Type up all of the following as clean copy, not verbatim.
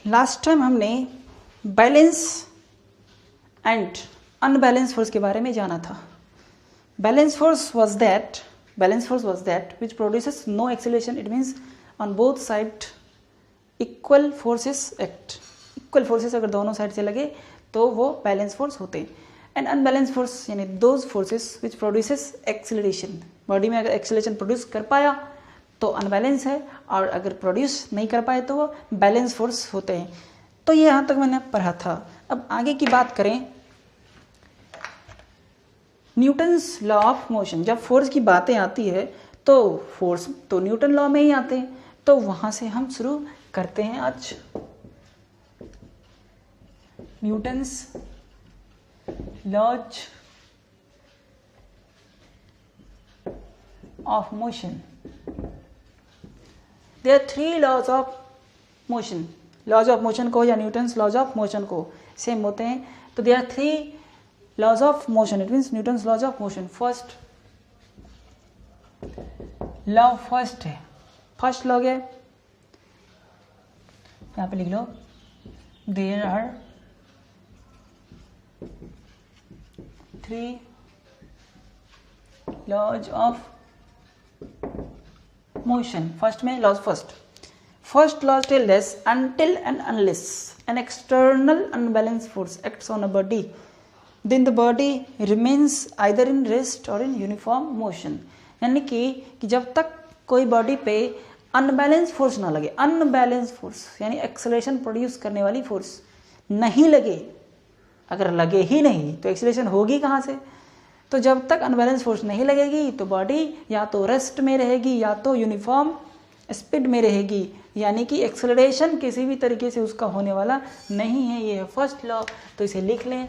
Last time हमने balance and unbalance force के बारे में जाना था। Balance force was that which produces no acceleration. It means on both side equal forces act. Equal forces अगर दोनों साइड से लगे तो वो बैलेंस फोर्स होते हैं। एंड अनबैलेंस फोर्स यानी those forces which produces acceleration, body में अगर एक्सेलरेशन प्रोड्यूस कर पाया तो अनबैलेंस है, और अगर प्रोड्यूस नहीं कर पाए तो वो बैलेंस फोर्स होते हैं। तो ये यहाँ तक मैंने पढ़ा था। अब आगे की बात करें, न्यूटन्स लॉ ऑफ मोशन। जब फोर्स की बातें आती है तो फोर्स तो न्यूटन लॉ में ही आते हैं, तो वहाँ से हम शुरू करते हैं आज। Newton's laws of motion. There are 3 laws of motion. Laws of motion को या न्यूटन्स लॉज ऑफ मोशन को सेम होते हैं। तो there are 3 laws of motion, it means Newton's laws of motion. First law first है, first law है, यहाँ पे लिख लो, there are 3 laws of motion. First में laws first laws tell this, until and unless an external unbalanced force acts on a body, then the body remains either in rest or in uniform motion। यानी कि जब तक कोई body पे unbalance force ना लगे, unbalance force यानी acceleration produce करने वाली फोर्स नहीं लगे, अगर लगे ही नहीं तो एक्सेलरेशन होगी कहाँ से। तो जब तक अनबैलेंस फोर्स नहीं लगेगी तो बॉडी या तो रेस्ट में रहेगी या तो यूनिफॉर्म स्पीड में रहेगी, यानी कि एक्सेलरेशन किसी भी तरीके से उसका होने वाला नहीं है। ये है फर्स्ट लॉ, तो इसे लिख लें।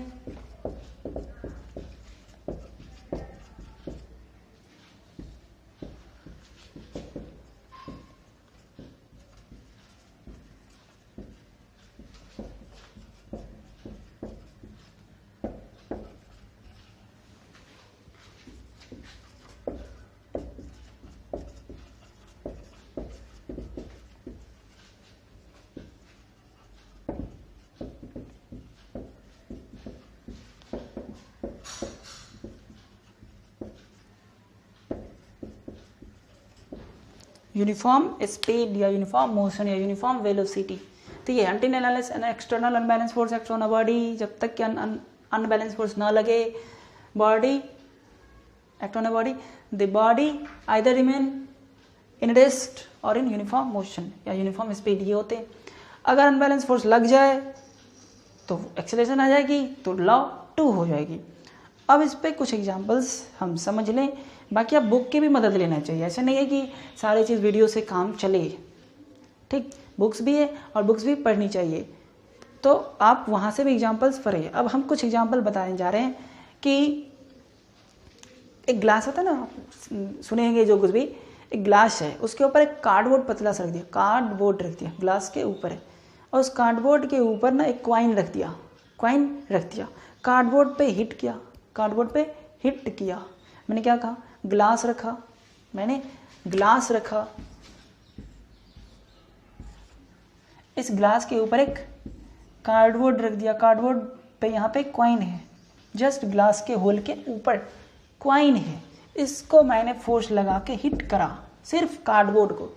यूनिफॉर्म स्पीड या यूनिफॉर्म मोशन या यूनिफॉर्म वेलोसिटी। तो ये until and unless an external unbalanced force acts on a body, जब तक कि अनबैलेंस फोर्स ना लगे body act on a body, the body either remain in rest or in uniform motion या uniform speed, ये होते हैं। अगर अनबैलेंस फोर्स लग जाए तो एक्सेलरेशन आ जाएगी, तो लॉ 2 हो जाएगी। अब इस पे कुछ एग्जांपल्स हम समझ लें, बाकी आप बुक की भी मदद लेना चाहिए। ऐसा नहीं है कि सारी चीज़ वीडियो से काम चले, ठीक, बुक्स भी है और बुक्स भी पढ़नी चाहिए, तो आप वहाँ से भी एग्जांपल्स पढ़िए। अब हम कुछ एग्जांपल बताने जा रहे हैं कि एक ग्लास होता है ना, सुनेंगे जो कुछ भी, एक ग्लास है, उसके ऊपर एक कार्डबोर्ड पतला सा रख दिया, कार्डबोर्ड रख दिया ग्लास के ऊपर है, और उस कार्डबोर्ड के ऊपर ना एक कॉइन रख दिया, कार्डबोर्ड पे हिट किया। मैंने क्या कहा, ग्लास रखा, मैंने ग्लास रखा, इस ग्लास के ऊपर एक कार्डबोर्ड रख दिया, कार्डबोर्ड पे यहाँ पे कॉइन है, जस्ट ग्लास के होल के ऊपर कॉइन है, इसको मैंने फोर्स लगा के हिट करा, सिर्फ कार्डबोर्ड को,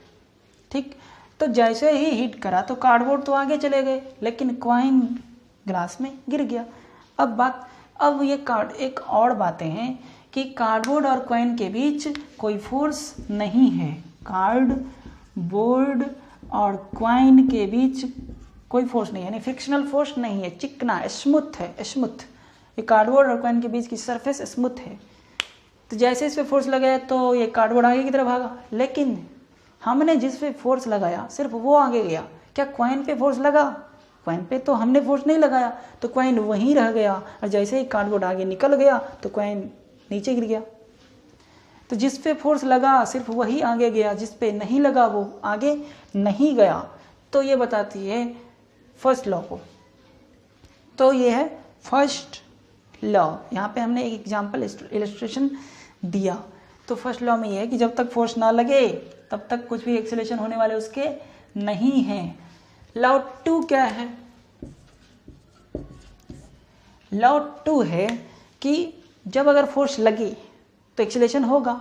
ठीक। तो जैसे ही हिट करा तो कार्डबोर्ड तो आगे चले गए, लेकिन कॉइन ग्लास में गिर गया। अब ये एक और बातें हैं कि कार्डबोर्ड और कॉइन के बीच कोई फोर्स नहीं है, कार्डबोर्ड और कॉइन के बीच कोई फोर्स नहीं है, यानी फ्रिक्शनल फोर्स नहीं है, चिकना स्मूथ है, स्मूथ। ये कार्डबोर्ड और कॉइन के बीच की सरफेस स्मूथ है, तो जैसे इस पे फोर्स लगाया तो ये कार्डबोर्ड आगे की तरफ भागा, लेकिन हमने जिस पे फोर्स लगाया सिर्फ वो आगे गया। क्या कॉइन पे फोर्स लगा? कॉइन पे तो हमने फोर्स नहीं लगाया, तो कॉइन वहीं रह गया, और जैसे ही कार्डबोर्ड आगे निकल गया तो कॉइन नीचे गिर गया। तो जिस पे फोर्स लगा सिर्फ वही आगे गया, जिस पे नहीं लगा वो आगे नहीं गया। तो ये बताती है फर्स्ट लॉ को। तो ये है फर्स्ट लॉ। यहाँ पे हमने एक एग्जांपल इलस्ट्रेशन दिया। तो फर्स्ट लॉ में ये है कि जब तक फोर्स ना लगे तब तक कुछ भी एक्सेलरेशन होने वाले उसके नहीं हैं। लॉ 2 क्या है? लॉ 2 है कि जब अगर फोर्स लगी तो एक्सीलरेशन होगा,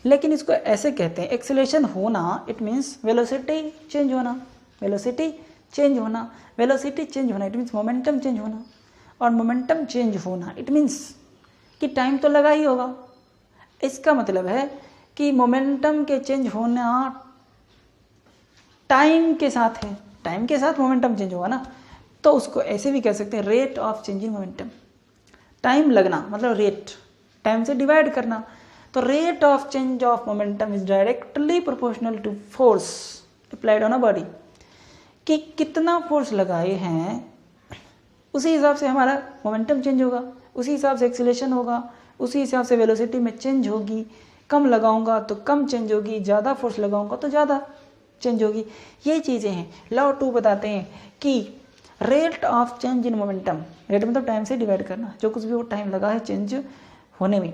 लेकिन इसको ऐसे कहते हैं एक्सीलरेशन होना इट मीन्स वेलोसिटी चेंज होना, वेलोसिटी चेंज होना, वेलोसिटी चेंज होना इट मीन्स मोमेंटम चेंज होना, और मोमेंटम चेंज होना इट मीन्स कि टाइम तो लगा ही होगा। इसका मतलब है कि मोमेंटम के चेंज होना टाइम के साथ है, टाइम के साथ मोमेंटम चेंज होगा ना, तो उसको ऐसे भी कह सकते हैं rate of change in momentum. Time लगना मतलब रेट, टाइम से डिवाइड करना, तो rate of change of momentum is directly proportional to force applied on a body. कि कितना फोर्स लगाए हैं उसी हिसाब से हमारा मोमेंटम चेंज होगा, उसी हिसाब से एक्सीलरेशन होगा, उसी हिसाब से वेलोसिटी में चेंज होगी। कम लगाऊंगा तो कम चेंज होगी, ज़्यादा फोर्स लगाऊंगा तो ज़्यादा चेंज होगी। ये चीज़ें हैं। लॉ 2 बताते हैं कि rate of change in momentum, rate मतलब टाइम से डिवाइड करना, जो कुछ भी वो टाइम लगा है चेंज होने में,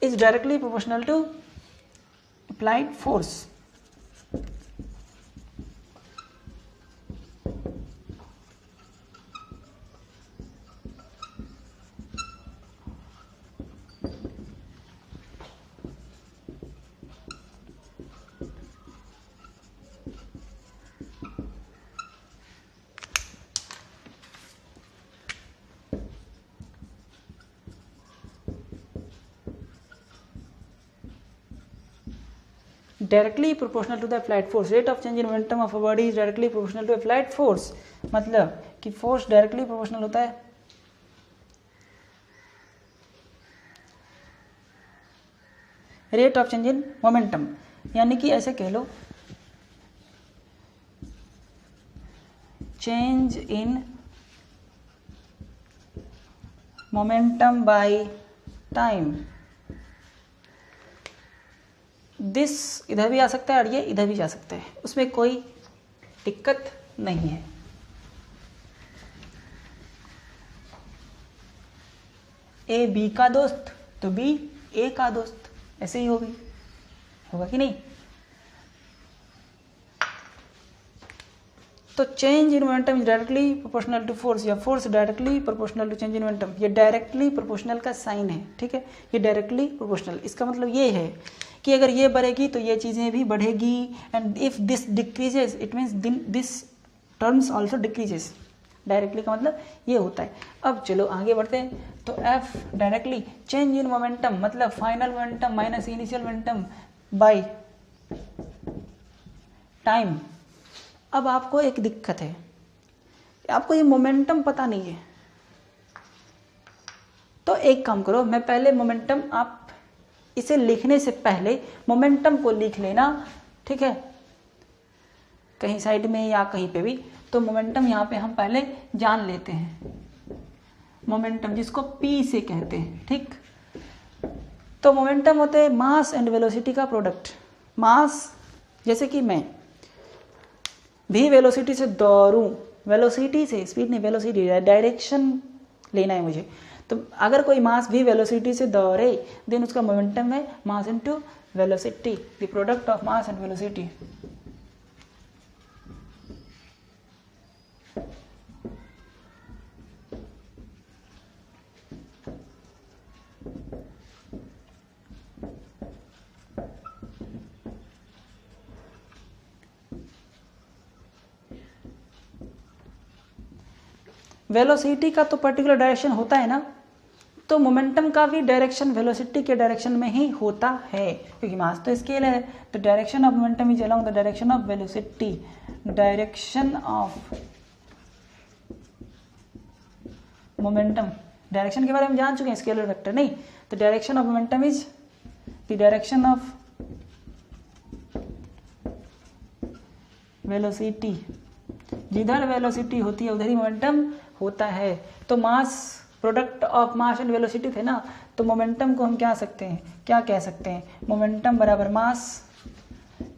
is directly proportional to applied force. Directly proportional to the applied force, rate of change in momentum of a body is directly proportional to applied force. मतलब कि फोर्स डायरेक्टली प्रोपोर्शनल होता है rate of change in momentum, यानी कि ऐसे कह लो change in momentum by time. This इधर भी आ सकता है और ये इधर भी जा सकता है, उसमें कोई दिक्कत नहीं है। ए बी का दोस्त तो बी ए का दोस्त, ऐसे ही होगा कि नहीं? तो change in momentum is directly proportional to force, या force directly proportional to change in momentum. ये डायरेक्टली प्रोपोर्शनल का साइन है, ठीक है, ये डायरेक्टली प्रोपोर्शनल। इसका मतलब ये है कि अगर ये बढ़ेगी तो ये चीज़ें भी बढ़ेगी, and if this decreases it means this terms also decreases. Directly का मतलब ये होता है। अब चलो आगे बढ़ते हैं। तो F directly change in momentum मतलब final momentum minus initial momentum by time. अब आपको एक दिक्कत है, आपको ये मोमेंटम पता नहीं है, तो एक काम करो, मैं पहले मोमेंटम, आप इसे लिखने से पहले मोमेंटम को लिख लेना, ठीक है, कहीं साइड में या कहीं पे भी। तो मोमेंटम यहाँ पे हम पहले जान लेते हैं, मोमेंटम जिसको पी से कहते हैं, ठीक। तो मोमेंटम होते हैं मास एंड वेलोसिटी का प्रोडक्ट। मास, जैसे कि मैं भी वेलोसिटी से दौड़ूं, वेलोसिटी से, स्पीड नहीं, वेलोसिटी, डायरेक्शन लेना है मुझे। तो अगर कोई मास भी वेलोसिटी से दौड़े देन उसका मोमेंटम है मास into velocity, the product of mass and velocity. Velocity का तो पर्टिकुलर डायरेक्शन होता है ना, तो मोमेंटम का भी डायरेक्शन वेलोसिटी के डायरेक्शन में ही होता है, क्योंकि मास तो स्केल है। तो direction of momentum is along the direction of velocity. Direction of momentum, direction के बारे में जान चुके हैं, स्केलर वेक्टर नहीं। तो direction of momentum is the direction of velocity. जिधर वेलोसिटी होती है उधर ही मोमेंटम होता है। तो mass, product of mass and velocity थे ना, तो मोमेंटम को हम क्या कह सकते हैं, मोमेंटम बराबर मास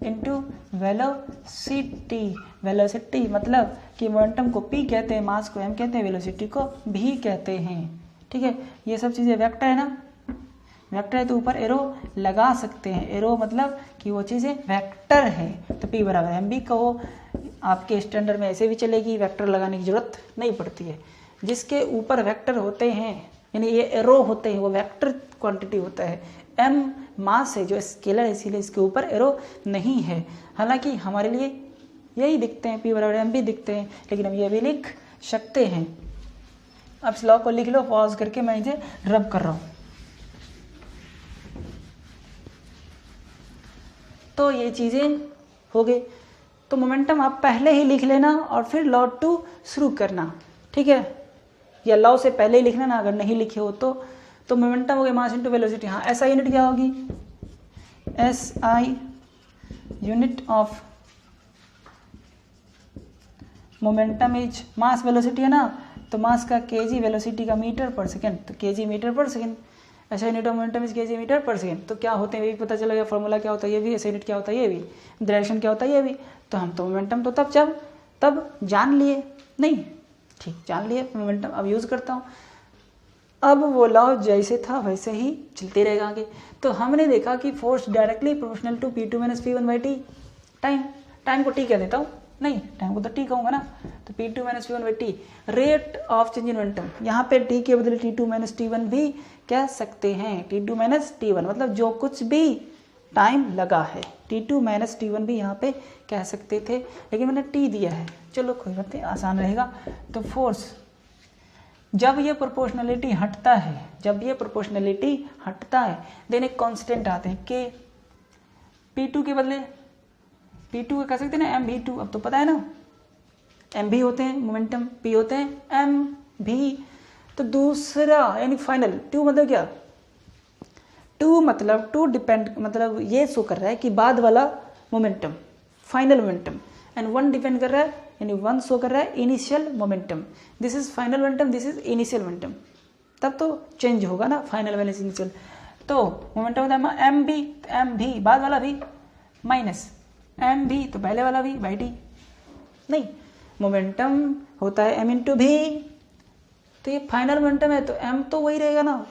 इंटू वेलोसिटी। वेलोसिटी मतलब कि मोमेंटम को p कहते हैं, मास को m कहते हैं, वेलोसिटी को v कहते हैं, ठीक है। ये सब चीज़ें वेक्टर है ना, वेक्टर है तो ऊपर एरो लगा सकते हैं। एरो मतलब कि वो चीज़ें वेक्टर है। तो p बराबर mv कहो, आपके स्टैंडर्ड में ऐसे भी चलेगी, वेक्टर लगाने की जरूरत नहीं पड़ती है। जिसके ऊपर वेक्टर होते हैं यानी ये एरो होते हैं वो वेक्टर क्वांटिटी होता है। m मास है जो स्केलर है, इसीलिए इसके ऊपर एरो नहीं है। हालांकि हमारे लिए यही दिखते हैं, p बराबर m भी दिखते हैं, लेकिन हम ये भी लिख सकते हैं। अब इस लॉ को लिख लो, पॉज करके मैं इसे रब कर रहा हूँ। तो ये चीज़ें हो गई। तो मोमेंटम आप पहले ही लिख लेना और फिर लॉ 2 शुरू करना, ठीक है, या लॉ से पहले ही लिख लेना अगर नहीं लिखे हो तो मोमेंटम हो गया मास इनटू वेलोसिटी। हाँ, SI यूनिट क्या होगी? SI unit of momentum is mass velocity है ना, तो मास का kg, वेलोसिटी का मीटर पर सेकेंड, तो kg मीटर पर सेकेंड। ऐसा unit of momentum is kg metre per second. तो क्या होते हैं ये भी पता चला गया, फॉर्मूला क्या होता है ये भी, ऐसा यूनिट क्या होता है ये भी, डायरेक्शन क्या होता है ये भी। तो हम तो मोमेंटम तो तब जान लिए नहीं, ठीक जान लिए मोमेंटम, अब यूज़ करता हूँ। अब वो लॉ जैसे था वैसे ही चलते रहेगा आगे। तो हमने देखा कि force directly proportional to P2 - P1/T। टाइम को T कह देता हूँ, नहीं टाइम को तो T कहूँगा ना, तो P2 - P1/T rate of change in momentum. यहाँ पे T के बदले T2 - T1 भी कह सकते हैं। T2 - T1 मतलब जो कुछ भी टाइम लगा है, T2 - T1 भी यहाँ पे कह सकते थे, लेकिन मैंने T दिया है, चलो कोई बात नहीं, आसान रहेगा। तो फोर्स जब ये प्रोपोर्शनलिटी हटता है, देन एक कांस्टेंट आते हैं के, P2 के बदले P2 कह सकते हैं ना mv2, अब तो पता है ना mv होते हैं मोमेंटम, p होते हैं mv। तो दूसरा यानी फाइनल 2 मतलब क्या, 2 मतलब टू डिपेंड, मतलब ये शो कर रहा है कि बाद वाला momentum final momentum, and 1 depend कर रहा है यानी 1 शो कर रहा है initial momentum. This is final momentum, this is initial momentum, तब तो चेंज होगा ना फाइनल वाले इनिशियल। तो मोमेंटम होता है mv बाद वाला भी माइनस mv तो पहले वाला भी बाई टी। नहीं, मोमेंटम होता है m इंटू भी, तो ये फाइनल मोमेंटम है तो m तो वही रहेगा ना,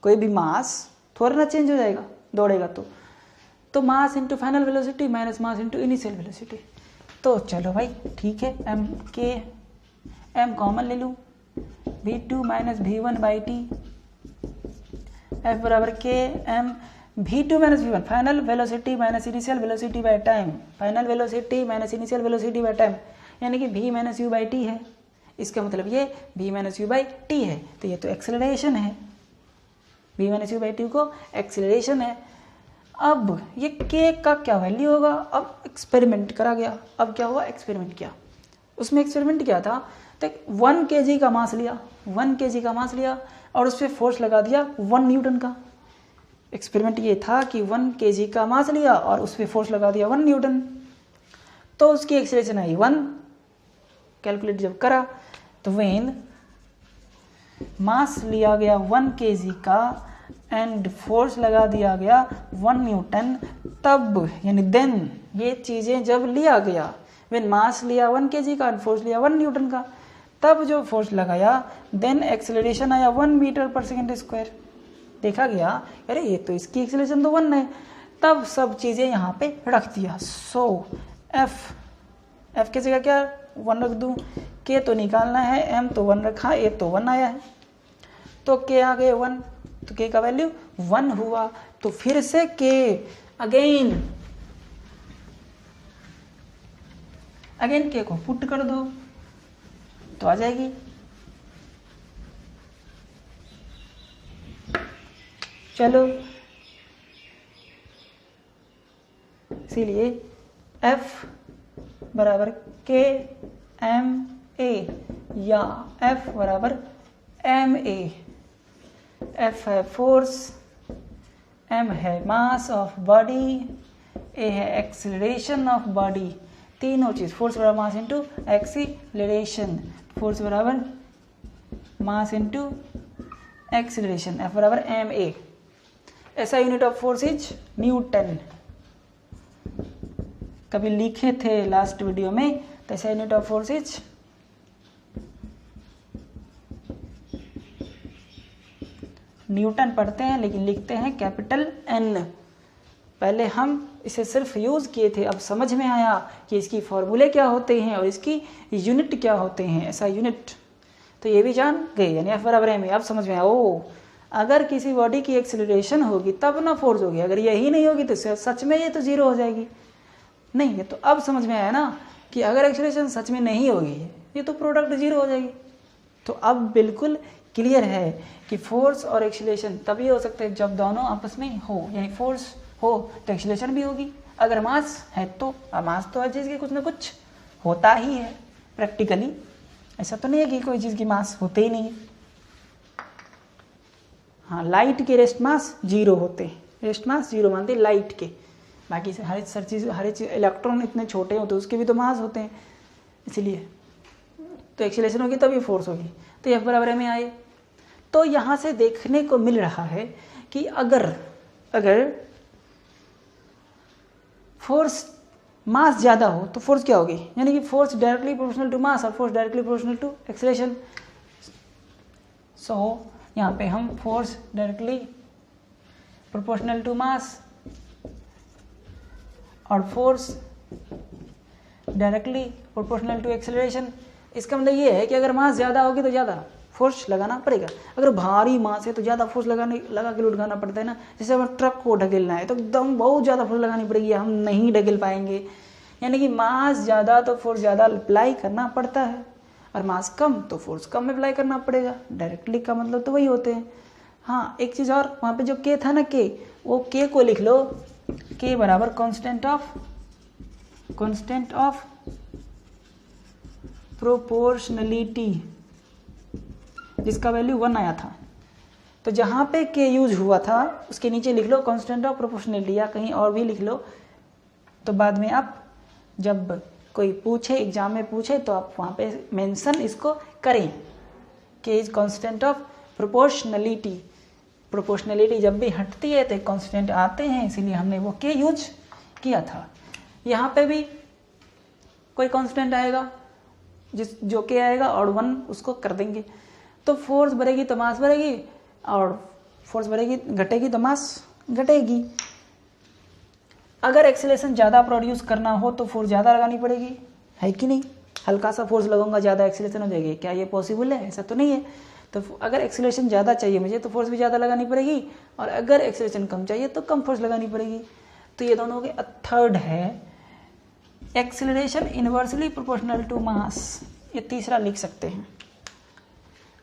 कोई भी मास थोड़ा ना चेंज हो जाएगा दौड़ेगा तो mass into final velocity minus mass into initial velocity. तो चलो भाई ठीक है, m कॉमन ले लूँ, v2 - v1/t f बराबर k m v2 - v1 final velocity minus initial velocity by time, final velocity minus initial velocity by time यानी कि v - u/t है। इसका मतलब ये v - u/t है, तो ये तो एक्सेलरेशन है, v - u/t को एक्सेलरेशन है। अब ये k का क्या वैल्यू होगा, अब एक्सपेरिमेंट करा गया। अब क्या हुआ, एक्सपेरिमेंट किया, उसमें एक्सपेरिमेंट क्या था, तो 1 kg का मास लिया, 1 kg का मास लिया और उस पर फोर्स लगा दिया 1 न्यूटन का। एक्सपेरिमेंट ये था कि 1 kg का मास लिया और उस पर फोर्स लगा दिया 1 न्यूटन, तो उसकी एक्सेलरेशन आई 1। कैलकुलेट जब करा तो वेन मास लिया गया 1 kg का एंड फोर्स लगा दिया गया 1 न्यूटन, तब यानी देन ये चीज़ें जब लिया गया, वेन मास लिया 1 kg का एंड फोर्स लिया 1 न्यूटन का, तब जो फोर्स लगाया देन एक्सेलरेशन आया 1 मीटर पर सेकेंड स्क्वायर। देखा गया अरे ये तो इसकी एक्सेलरेशन तो 1 है, तब सब चीज़ें यहाँ पे रख दिया। सो एफ की जगह क्या 1 रख दूँ, के तो निकालना है, एम तो 1 रखा, ए तो 1 आया है, तो के आ गए 1, तो के का वैल्यू 1 हुआ। तो फिर से के अगेन के को पुट कर दो तो आ जाएगी। चलो इसीलिए F बराबर के एम ए या F बराबर एम ए। F है फोर्स, M है मास ऑफ बॉडी, A है एक्सीलरेशन ऑफ बॉडी, तीनों चीज फोर्स बराबर मास इंटू एक्सीलरेशन, फोर्स बराबर मास इंटू एक्सीलरेशन, F बराबर ma। ऐसा unit of force is Newton, कभी लिखे थे लास्ट वीडियो में, तो ऐसा unit of force is Newton पढ़ते हैं लेकिन लिखते हैं कैपिटल N। पहले हम इसे सिर्फ यूज़ किए थे, अब समझ में आया कि इसकी फॉर्मूले क्या होते हैं और इसकी यूनिट क्या होते हैं, ऐसा यूनिट, तो ये भी जान गए, यानी F बराबर m। अब समझ में आया, ओ अगर किसी बॉडी की एक्सेलरेशन होगी तब ना फोर्स होगी, अगर यही नहीं होगी तो सच में ये तो जीरो हो जाएगी। नहीं, ये तो अब समझ में आया ना कि अगर एक्सेलरेशन सच में नहीं होगी ये तो प्रोडक्ट जीरो हो जाएगी। तो अब बिल्कुल क्लियर है कि फोर्स और एक्सेलरेशन तभी हो सकते हैं जब दोनों आपस में हो, यानी फोर्स हो तो एक्सेलरेशन भी होगी। अगर मास है तो, मास तो हर चीज़ की कुछ ना कुछ होता ही है प्रैक्टिकली, ऐसा तो नहीं है कि कोई चीज़ की मास होते ही नहीं है। हाँ, लाइट के रेस्ट मास जीरो होते हैं, रेस्ट मास जीरो मानते हैं लाइट के, बाकी से हर चीज़ इलेक्ट्रॉन इतने छोटे होते हैं उसके भी तो मास होते हैं, इसलिए तो एक्सेलरेशन होगी तभी फोर्स होगी। तो F बराबर में आए, तो यहाँ से देखने को मिल रहा है कि अगर फोर्स मास ज़्यादा हो तो फोर्स क्या होगी, यानी कि force directly proportional to mass और force directly proportional to acceleration. So यहाँ पे हम force directly proportional to mass और force directly proportional to acceleration, इसका मतलब ये है कि अगर मास ज़्यादा होगी तो ज़्यादा फोर्स लगाना पड़ेगा। अगर भारी मास है तो ज़्यादा फोर्स लगा के लुढ़काना पड़ता है ना, जैसे हमें ट्रक को ढकेलना है तो एकदम बहुत ज़्यादा फोर्स लगानी पड़ेगी, हम नहीं ढकेल पाएंगे। यानी कि मास ज़्यादा तो फोर्स ज़्यादा अप्लाई करना पड़ता है, और मास कम तो फोर्स कम अप्लाई करना पड़ेगा। डायरेक्टली का मतलब तो वही होते हैं। हाँ, एक चीज़ और, वहाँ पे जो के था ना, के, वो के को लिख लो, के बराबर कांस्टेंट ऑफ प्रोपोर्शनलिटी, जिसका वैल्यू 1 आया था। तो जहाँ पे के यूज हुआ था उसके नीचे लिख लो कांस्टेंट ऑफ प्रोपोर्शनलिटी, या कहीं और भी लिख लो, तो बाद में आप जब कोई पूछे, एग्जाम में पूछे, तो आप वहाँ पे मेंशन इसको करें कि is constant of proportionality. Proportionality जब भी हटती है तो कांस्टेंट आते हैं, इसीलिए हमने वो के यूज किया था। यहाँ पे भी कोई कांस्टेंट आएगा जो के आएगा और 1 उसको कर देंगे, तो फोर्स बढ़ेगी तो मास बढ़ेगी, और फोर्स बढ़ेगी घटेगी तो मास घटेगी। अगर एक्सेलरेशन ज़्यादा प्रोड्यूस करना हो तो फोर्स ज़्यादा लगानी पड़ेगी, है कि नहीं? हल्का सा फोर्स लगाऊंगा ज़्यादा एक्सेलरेशन हो जाएगी, क्या ये पॉसिबल है? ऐसा तो नहीं है। तो अगर एक्सेलरेशन ज़्यादा चाहिए मुझे तो फोर्स भी ज़्यादा लगानी पड़ेगी, और अगर एक्सेलरेशन कम चाहिए तो कम फोर्स लगानी पड़ेगी। तो ये दोनों के थर्ड है acceleration inversely proportional to mass, ये तीसरा लिख सकते हैं।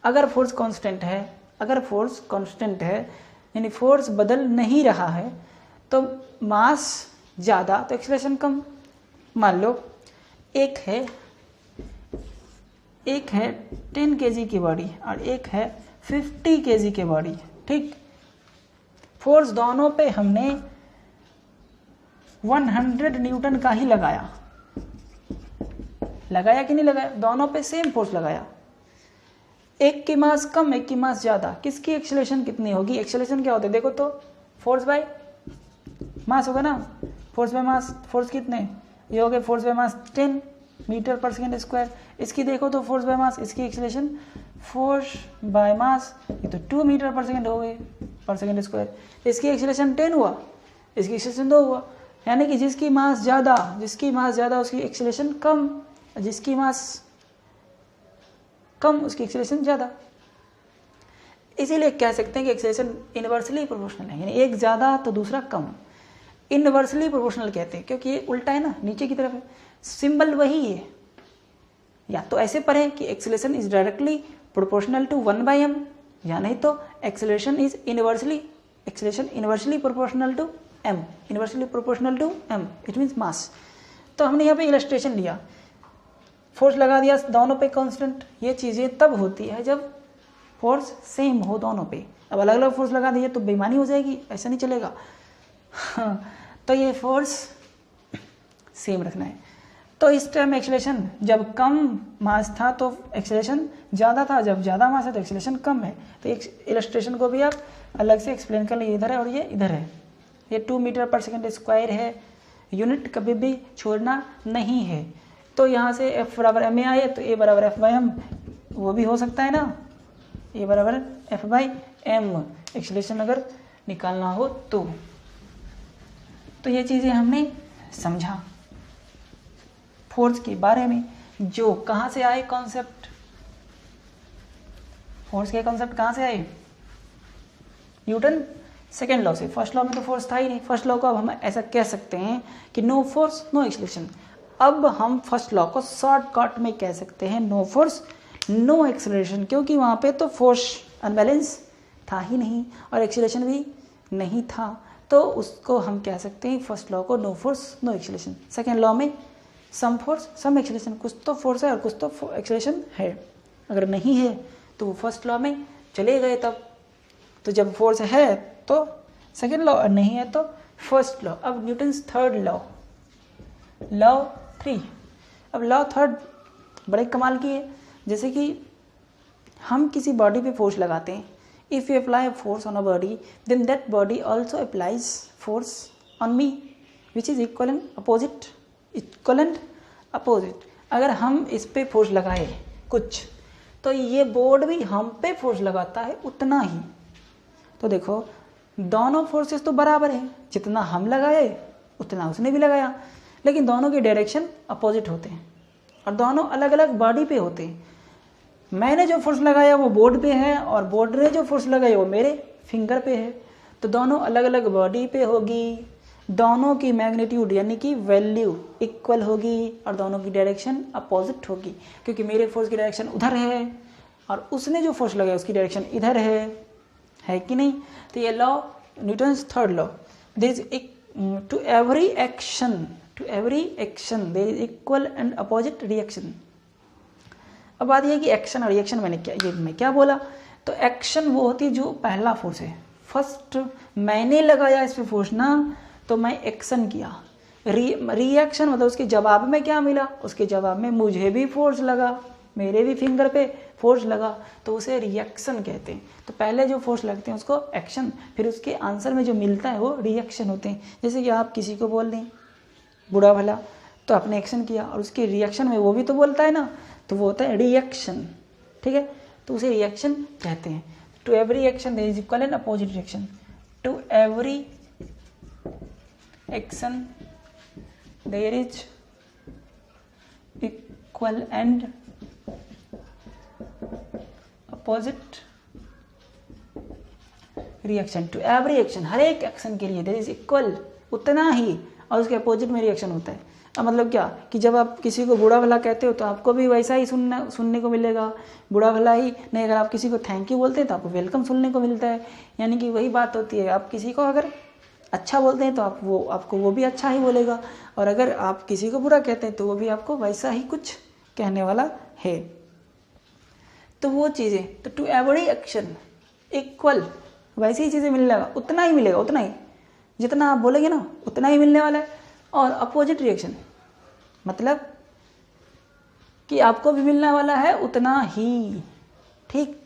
अगर फोर्स कांस्टेंट है, यानी फोर्स बदल नहीं रहा है, तो मास ज़्यादा तो एक्सेलरेशन कम। मान लो एक है 10 kg की बॉडी और एक है 50 kg की बॉडी, ठीक। फोर्स दोनों पे हमने 100 न्यूटन का ही लगाया कि नहीं लगाया? दोनों पे सेम फोर्स लगाया। एक की मास कम, एक की मास ज़्यादा, किसकी एक्सेलरेशन कितनी होगी? एक्सेलरेशन क्या होता है देखो तो, फोर्स बाय मास होगा ना। फोर्स बाय मास, फोर्स कितने ये हो गए? Force by mass 10 metre per second square. इसकी देखो तो फोर्स बाय मास, इसकी एक्सेलरेशन फोर्स बाय मास, ये तो 2 मीटर पर सेकेंड हो गए पर सेकेंड स्क्वायर। इसकी एक्सेलरेशन 10 हुआ, इसकी एक्सेलरेशन 2 हुआ। यानी कि जिसकी मास ज़्यादा उसकी एक्सेलरेशन कम, जिसकी मास कम उसकी एक्सेलरेशन ज़्यादा। इसीलिए कह सकते हैं कि एक्सेलरेशन इनवर्सली प्रोपोर्शनल है, यानी एक ज़्यादा तो दूसरा कम। इनवर्सली प्रोपोर्शनल कहते हैं क्योंकि ये उल्टा है ना, नीचे की तरफ है, सिंबल वही है। या तो ऐसे पढ़ें कि acceleration is directly proportional to 1/m, या नहीं तो acceleration inversely proportional to m, inversely proportional to m, it means mass. तो हमने यहाँ पे इलस्ट्रेशन लिया, फोर्स लगा दिया दोनों पे कांस्टेंट। ये चीज़ें तब होती है जब फोर्स सेम हो दोनों पे। अब अलग अलग फोर्स लगा दिए तो बेईमानी हो जाएगी, ऐसा नहीं चलेगा। हाँ, तो ये फोर्स सेम रखना है। तो इस टाइम एक्सेलरेशन जब कम मास था तो एक्सेलरेशन ज़्यादा था, जब ज़्यादा मास है तो एक्सेलरेशन कम है। तो एक इलस्ट्रेशन को भी आप अलग से एक्सप्लेन कर लीजिए, इधर है और ये इधर है। ये 2 मीटर पर सेकेंड स्क्वायर है, यूनिट कभी भी छोड़ना नहीं है। तो यहाँ से F बराबर ma आए तो A बराबर F/m, वो भी हो सकता है ना, A बराबर F/m एक्सेलरेशन अगर निकालना हो तो। तो ये चीज़ें हमने समझा फोर्स के बारे में, जो कहाँ से आए कॉन्सेप्ट, फोर्स के कॉन्सेप्ट कहाँ से आए, न्यूटन सेकेंड लॉ से। फर्स्ट लॉ में तो फोर्स था ही नहीं। फर्स्ट लॉ को अब हम ऐसा कह सकते हैं कि नो फोर्स नो एक्सीलरेशन। अब हम फर्स्ट लॉ को शॉर्टकट में कह सकते हैं नो फोर्स नो एक्सीलरेशन, क्योंकि वहाँ पे तो फोर्स अनबैलेंस था ही नहीं और एक्सीलरेशन भी नहीं था, तो उसको हम कह सकते हैं फर्स्ट लॉ को no force no acceleration. Second law में सम फोर्स सम एक्सीलरेशन, कुछ तो फोर्स है और कुछ तो एक्सीलरेशन है। अगर नहीं है तो वो फर्स्ट लॉ में चले गए तब, तो जब फोर्स है तो सेकेंड लॉ और नहीं है तो फर्स्ट लॉ। अब न्यूटन्स थर्ड लॉ, लॉ 3। अब लॉ थर्ड बड़े कमाल की है। जैसे कि हम किसी बॉडी पे फोर्स लगाते हैं, if you apply force on a body then that body also applies force on me which is equal and opposite, equal and opposite. अगर हम इस पे फोर्स लगाए कुछ, तो ये बोर्ड भी हम पे फोर्स लगाता है उतना ही। तो देखो दोनों फोर्सेस तो बराबर हैं, जितना हम लगाए उतना उसने भी लगाया, लेकिन दोनों के डायरेक्शन अपोजिट होते हैं और दोनों अलग अलग बॉडी पे होते हैं। मैंने जो फोर्स लगाया वो बोर्ड पे है और बोर्ड ने जो फोर्स लगाया वो मेरे फिंगर पे है, तो दोनों अलग अलग बॉडी पे होगी, दोनों की मैग्नीट्यूड यानी कि वैल्यू इक्वल होगी और दोनों की डायरेक्शन अपोजिट होगी, क्योंकि मेरे फोर्स की डायरेक्शन उधर है और उसने जो फोर्स लगाया उसकी डायरेक्शन इधर है कि नहीं। तो ये law Newton's third law, there is to every action there is equal and opposite reaction. अब बात यह कि एक्शन और रिएक्शन मैं क्या बोला, तो एक्शन वो होती है जो पहला फोर्स है। फर्स्ट मैंने लगाया इस पे फोर्स ना, तो मैं एक्शन किया। रिएक्शन मतलब उसके जवाब में क्या मिला, उसके जवाब में मुझे भी फोर्स लगा, मेरे भी फिंगर पे फोर्स लगा, तो उसे रिएक्शन कहते हैं। तो पहले जो फोर्स लगते हैं उसको एक्शन, फिर उसके आंसर में जो मिलता है वो रिएक्शन होते हैं। जैसे कि आप किसी को बोल दें बुरा भला, तो आपने एक्शन किया और उसके रिएक्शन में वो भी तो बोलता है ना, तो वो होता है रिएक्शन, ठीक है, तो उसे रिएक्शन कहते हैं। To every action there is equal and opposite reaction, to every action there is equal and opposite reaction. To every action, हर एक एक्शन के लिए देयर इज इक्वल उतना ही और उसके अपोजिट में रिएक्शन होता है। अब मतलब क्या कि जब आप किसी को बुरा भला कहते हो तो आपको भी वैसा ही सुनने को मिलेगा, बुरा भला ही नहीं। अगर आप किसी को थैंक यू बोलते हैं तो आपको वेलकम सुनने को मिलता है, यानी कि वही बात होती है। आप किसी को अगर अच्छा बोलते हैं तो आपको वो भी अच्छा ही बोलेगा, और अगर आप किसी को बुरा कहते हैं तो वो भी आपको वैसा ही कुछ कहने वाला है। तो वो चीज़ें, तो टू एवरी एक्शन इक्वल, वैसी ही चीज़ें मिलने लगा, उतना ही मिलेगा, उतना ही जितना आप बोलेंगे ना उतना ही मिलने वाला है। और अपोजिट रिएक्शन मतलब कि आपको भी मिलने वाला है उतना ही, ठीक,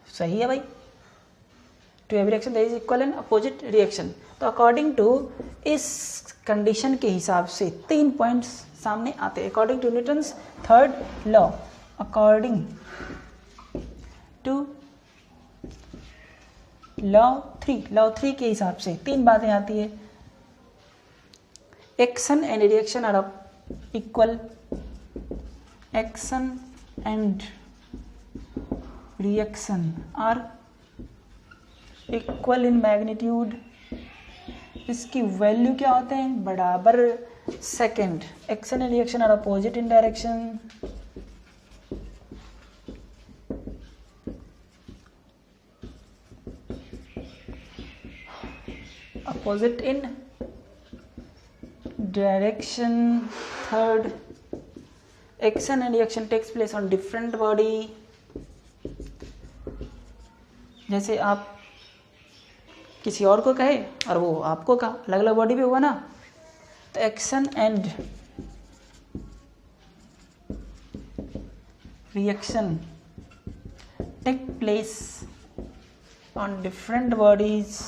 सही है भाई। To every action there is equal and opposite reaction. तो अकॉर्डिंग टू इस कंडीशन के हिसाब से 3 पॉइंट्स सामने आते हैं। According to Newton's third law, according to law 3 के हिसाब से 3 बातें आती है। Action and reaction are equal, action and reaction are equal in magnitude. इसकी वैल्यू क्या होते हैं, बराबर। Second, action and reaction are opposite in direction. Opposite in direction. Third, action and reaction takes place on different body. जैसे आप किसी और को कहे और वो आपको कहा, अलग अलग बॉडी पे हुआ ना, तो action and reaction take place on different bodies.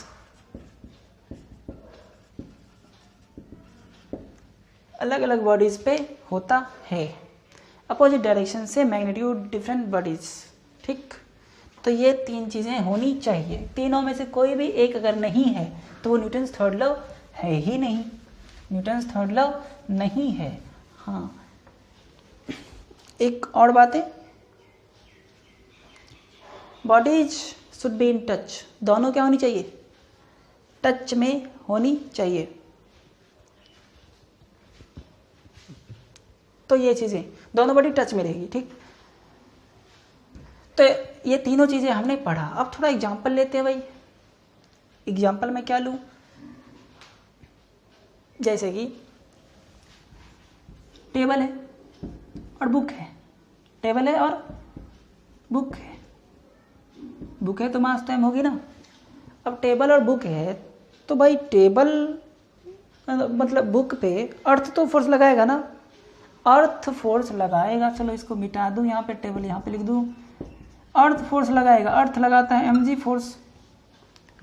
अलग अलग बॉडीज पे होता है। अपोजिट डायरेक्शन से मैग्नीट्यूड डिफरेंट बॉडीज, ठीक। तो ये 3 चीज़ें होनी चाहिए। तीनों में से कोई भी एक अगर नहीं है तो वो न्यूटन्स थर्ड लॉ है ही नहीं, न्यूटन्स थर्ड लॉ नहीं है। हाँ, एक और बात है, bodies should be in touch, दोनों क्या होनी चाहिए, टच में होनी चाहिए। तो ये चीज़ें दोनों बॉडी टच में रहेगी, ठीक। तो ये तीनों चीज़ें हमने पढ़ा। अब थोड़ा एग्जाम्पल लेते हैं भाई। एग्जाम्पल में क्या लूँ, जैसे कि टेबल है और बुक है, टेबल है और बुक है, बुक है तो मास टाइम होगी ना। अब टेबल और बुक है तो भाई टेबल मतलब बुक पे अर्थ तो फोर्स लगाएगा ना, अर्थ फोर्स लगाएगा। चलो इसको मिटा दूं, यहाँ पे टेबल यहाँ पे लिख दूं, अर्थ फोर्स लगाएगा। अर्थ लगाता है mg फोर्स।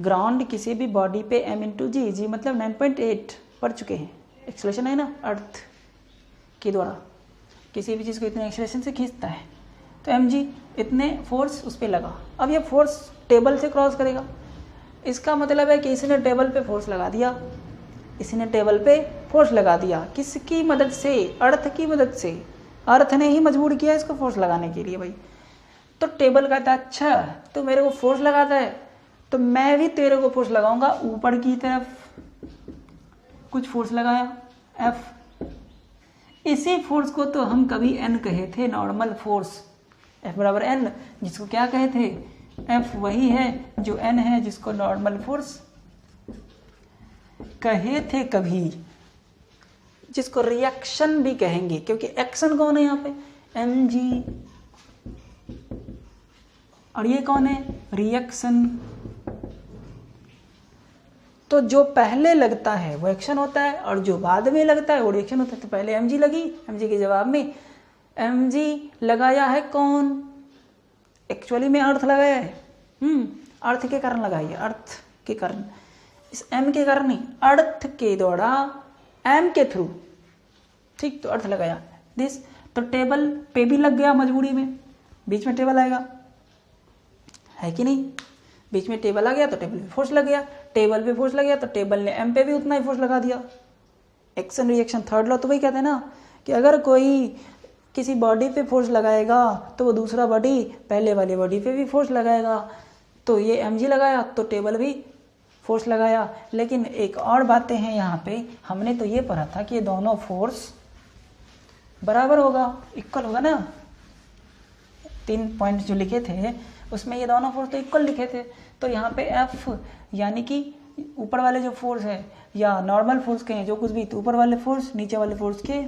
ग्राउंड किसी भी बॉडी पे m इंटू जी मतलब 9.8 पढ़ चुके हैं, एक्सेलरेशन है ना, अर्थ के द्वारा किसी भी चीज़ को इतने एक्सेलरेशन से खींचता है, तो mg इतने फोर्स उस पर लगा। अब ये फोर्स टेबल से क्रॉस करेगा, इसका मतलब है कि इसने टेबल पे फोर्स लगा दिया, इसने टेबल पे फोर्स लगा दिया। किसकी मदद से, अर्थ की मदद से, अर्थ ने ही मजबूर किया इसको फोर्स लगाने के लिए भाई। तो टेबल कहता है अच्छा तो मेरे को फोर्स लगाता है तो मैं भी तेरे को फोर्स लगाऊंगा, ऊपर की तरफ कुछ फोर्स लगाया F। इसी फोर्स को तो हम कभी N कहे थे, नॉर्मल फोर्स, F बराबर N, जिसको क्या कहे थे, F वही है जो N है, जिसको नॉर्मल फोर्स कहे थे कभी, जिसको रिएक्शन भी कहेंगे, क्योंकि एक्शन कौन है यहाँ पे, mg, और ये कौन है, रिएक्शन। तो जो पहले लगता है वो एक्शन होता है और जो बाद में लगता है वो रिएक्शन होता है। तो पहले mg लगी, mg के जवाब में mg लगाया है कौन, एक्चुअली में अर्थ लगाया है, अर्थ के कारण लगाई है, अर्थ के कारण, इस m के कारण नहीं, अर्थ के द्वारा m के थ्रू, ठीक। तो अर्थ लगाया दिस, तो टेबल पे भी लग गया मजबूरी में, बीच में टेबल आएगा, है कि नहीं, बीच में टेबल आ गया तो टेबल पे फोर्स लग गया, टेबल पे फोर्स लग गया तो टेबल ने एम पे भी उतना ही फोर्स लगा दिया। एक्शन रिएक्शन थर्ड लॉ तो वही कहते हैं ना कि अगर कोई किसी बॉडी पे फोर्स लगाएगा तो वो दूसरा बॉडी पहले वाली बॉडी पे भी फोर्स लगाएगा। तो ये mg लगाया तो टेबल भी फोर्स लगाया। लेकिन एक और बातें हैं यहाँ पे, हमने तो ये पढ़ा था कि ये दोनों फोर्स बराबर होगा, इक्वल होगा ना, 3 पॉइंट जो लिखे थे उसमें ये दोनों फोर्स तो इक्वल लिखे थे। तो यहाँ पे F यानी कि ऊपर वाले जो फोर्स है या नॉर्मल फोर्स कहें जो कुछ भी, तो ऊपर वाले फोर्स नीचे वाले फोर्स के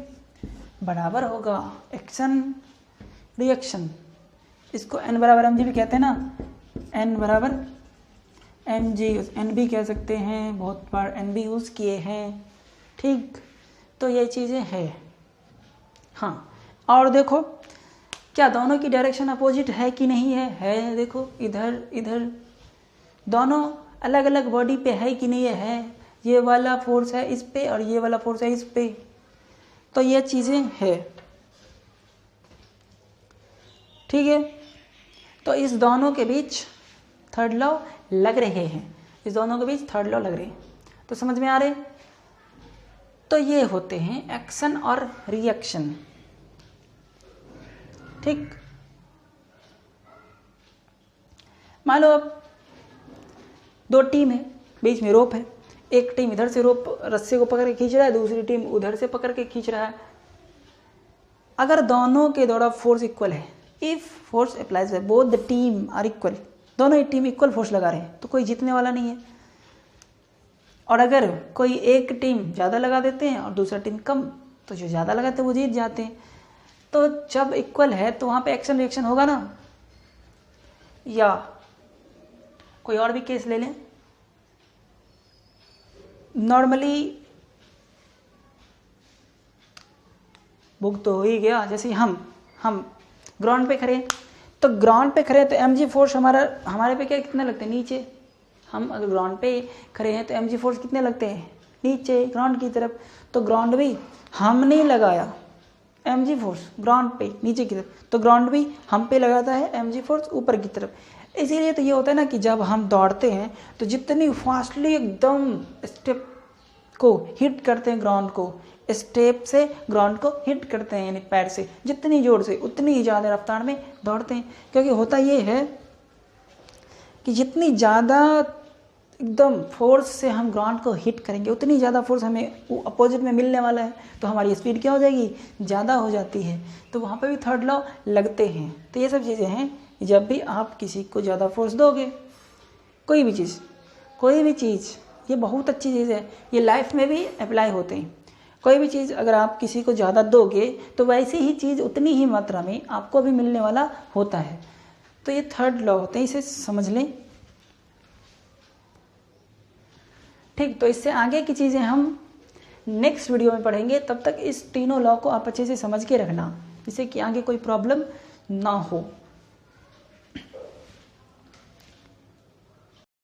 बराबर होगा। एक्शन रिएक्शन, इसको n बराबर mg भी कहते हैं ना, n बराबर mg, n भी कह सकते हैं, बहुत बार n भी यूज़ किए हैं, ठीक। तो ये चीज़ें हैं। हाँ, और देखो क्या दोनों की डायरेक्शन अपोजिट है कि नहीं है, देखो इधर इधर दोनों अलग अलग बॉडी पे है कि नहीं है, ये वाला फोर्स है इस पे और ये वाला फोर्स है इस पे, तो ये चीज़ें है, ठीक है। तो इस दोनों के बीच थर्ड लॉ लग रहे हैं, इस दोनों के बीच थर्ड लॉ लग रहे हैं, तो समझ में आ रहे। तो ये होते हैं एक्शन और रिएक्शन, ठीक। मान लो अब 2 टीम है, बीच में रोप है, एक टीम इधर से रोप रस्से को पकड़ के खींच रहा है, दूसरी टीम उधर से पकड़ के खींच रहा है। अगर दोनों के द्वारा फोर्स इक्वल है, if force applies by both the team are equal, दोनों ही टीम इक्वल फोर्स लगा रहे हैं तो कोई जीतने वाला नहीं है। और अगर कोई एक टीम ज़्यादा लगा देते हैं और दूसरा टीम कम, तो जो ज़्यादा लगाते हैं वो जीत जाते हैं। तो जब इक्वल है तो वहाँ पे एक्शन रिएक्शन होगा ना। या कोई और भी केस ले लें, नॉर्मली बुक तो हो ही गया, जैसे हम ग्राउंड पे खड़े, तो ग्राउंड पे खड़े तो mg फोर्स हमारे पे क्या कितने लगते हैं, नीचे। हम अगर ग्राउंड पे खड़े हैं तो mg फोर्स कितने लगते हैं, नीचे ग्राउंड की तरफ। तो ग्राउंड भी हम नहीं लगाया mg फोर्स ग्राउंड पे नीचे की तरफ, तो ग्राउंड भी हम पे लगाता है mg फोर्स ऊपर की तरफ। इसीलिए तो ये होता है ना कि जब हम दौड़ते हैं तो जितनी फास्टली एकदम स्टेप को हिट करते हैं, ग्राउंड को, स्टेप से ग्राउंड को हिट करते हैं, यानी पैर से जितनी जोर से उतनी ही ज़्यादा रफ्तार में दौड़ते हैं। क्योंकि होता ये है कि जितनी ज़्यादा एकदम फोर्स से हम ग्राउंड को हिट करेंगे उतनी ज़्यादा फोर्स हमें अपोजिट में मिलने वाला है, तो हमारी स्पीड क्या हो जाएगी, ज़्यादा हो जाती है। तो वहाँ पे भी थर्ड लॉ लगते हैं। तो ये सब चीज़ें हैं, जब भी आप किसी को ज़्यादा फोर्स दोगे, कोई भी चीज़, ये बहुत अच्छी चीज़ है, ये लाइफ में भी अप्लाई होते हैं। कोई भी चीज़ अगर आप किसी को ज़्यादा दोगे तो वैसी ही चीज़ उतनी ही मात्रा में आपको भी मिलने वाला होता है। तो ये थर्ड लॉ होते हैं, इसे समझ लें। ठीक, तो इससे आगे की चीज़ें हम नेक्स्ट वीडियो में पढ़ेंगे। तब तक इस तीनों लॉ को आप अच्छे से समझ के रखना, जिससे कि आगे कोई प्रॉब्लम ना हो।